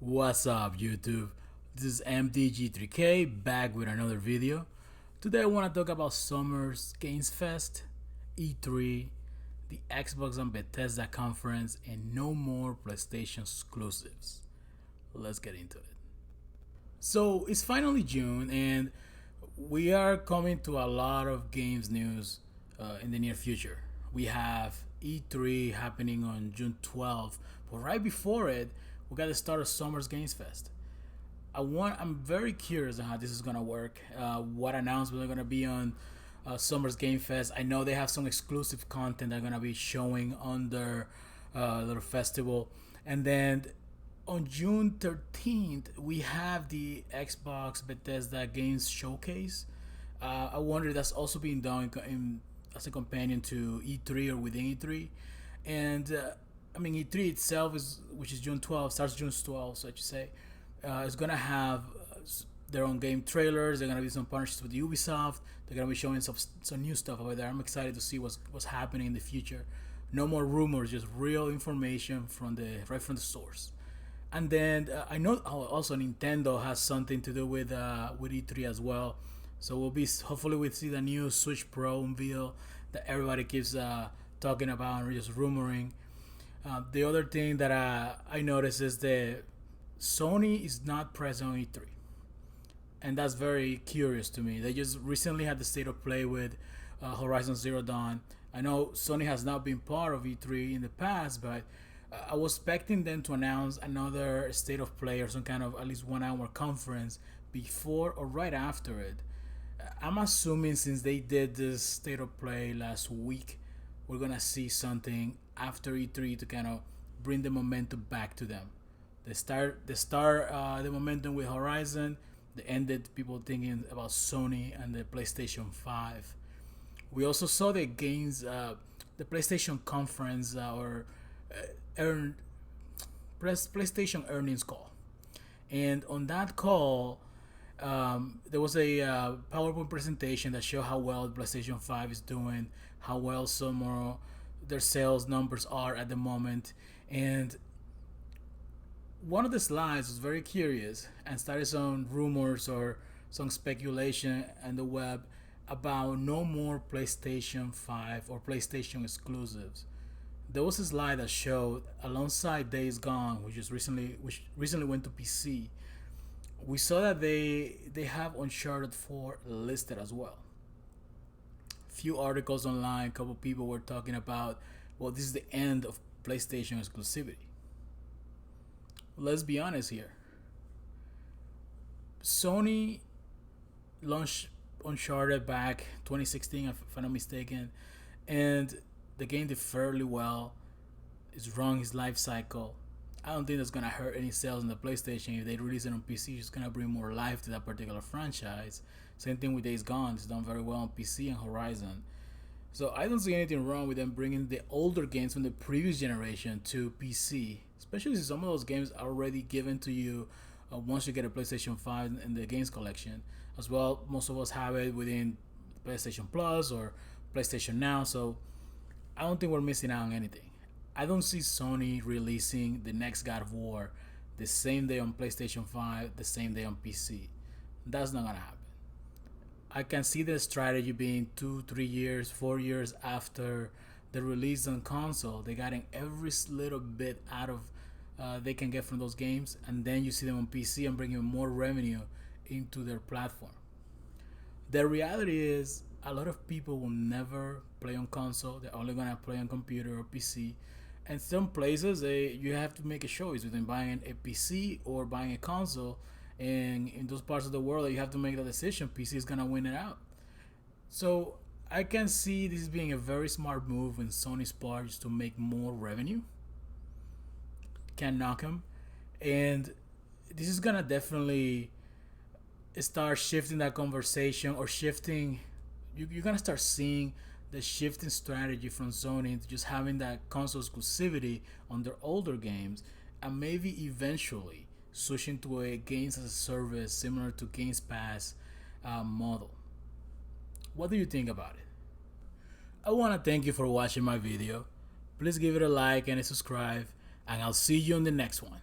What's up YouTube? This is MDG3K back with another video. Today I want to talk about Summer's Games Fest, E3, the Xbox and Bethesda conference, and no more PlayStation exclusives. Let's get into it. So it's finally June and we are coming to a lot of games news in the near future. We have E3 happening on June 12th, but right before it, we got the start of Summer's Games Fest. I'm very curious on how this is gonna work. What announcements are gonna be on Summer's Game Fest? I know they have some exclusive content they're gonna be showing on their little festival, and then on June 13th we have the Xbox Bethesda Games Showcase. I wonder if that's also being done as a companion to E3 or within E3, and I mean E3 itself which is June 12th, starts June 12th, so I should say. It's gonna have their own game trailers. They're gonna be some partnerships with Ubisoft. They're gonna be showing some new stuff over there. I'm excited to see what's happening in the future. No more rumors, just real information right from the source. And then I know also Nintendo has something to do with E3 as well. So hopefully we see the new Switch Pro unveil that everybody keeps talking about and just rumoring. The other thing that I noticed is that Sony is not present on E3, and that's very curious to me. They just recently had the state of play with Horizon Zero Dawn. I know Sony has not been part of E3 in the past, but I was expecting them to announce another state of play or some kind of at least 1 hour conference before or right after it. I'm assuming since they did this state of play last week, we're gonna see something after E3 to kind of bring the momentum back to them. They start the momentum with Horizon. They ended people thinking about Sony and the PlayStation 5. We also saw the PlayStation conference or PlayStation earnings call, and on that call, there was a PowerPoint presentation that showed how well PlayStation 5 is doing, how well some of their sales numbers are at the moment, and one of the slides was very curious and started some rumors or some speculation on the web about no more PlayStation 5 or PlayStation exclusives. There was a slide that showed alongside Days Gone, which recently went to PC. We saw that they have Uncharted 4 listed as well. Few articles online, a couple people were talking about, well, this is the end of PlayStation exclusivity. Let's be honest here. Sony launched Uncharted back 2016, if I'm not mistaken, and the game did fairly well. It's run its life cycle. I don't think that's gonna hurt any sales on the PlayStation. If they release it on PC, it's gonna bring more life to that particular franchise. Same thing with Days Gone. It's done very well on PC and Horizon. So I don't see anything wrong with them bringing the older games from the previous generation to PC, especially since some of those games are already given to you once you get a PlayStation 5 in the games collection. As well, most of us have it within PlayStation Plus or PlayStation Now, so I don't think we're missing out on anything. I don't see Sony releasing the next God of War the same day on PlayStation 5, the same day on PC. That's not gonna happen. I can see the strategy being 2, 3 years, 4 years after the release on console. They got in every little bit out of they can get from those games, and then you see them on PC and bringing more revenue into their platform. The reality is, a lot of people will never play on console. They're only gonna play on computer or PC. And some places, you have to make a choice between buying a PC or buying a console. And in those parts of the world, you have to make the decision. PC is gonna win it out. So I can see this being a very smart move in Sony's part just to make more revenue. Can't knock them, and this is gonna definitely start shifting that conversation or shifting. You're gonna start seeing the shifting strategy from Sony into just having that console exclusivity on their older games, and maybe eventually switching to a games as a service similar to Games Pass model. What do you think about it? I want to thank you for watching my video. Please give it a like and a subscribe, and I'll see you in the next one.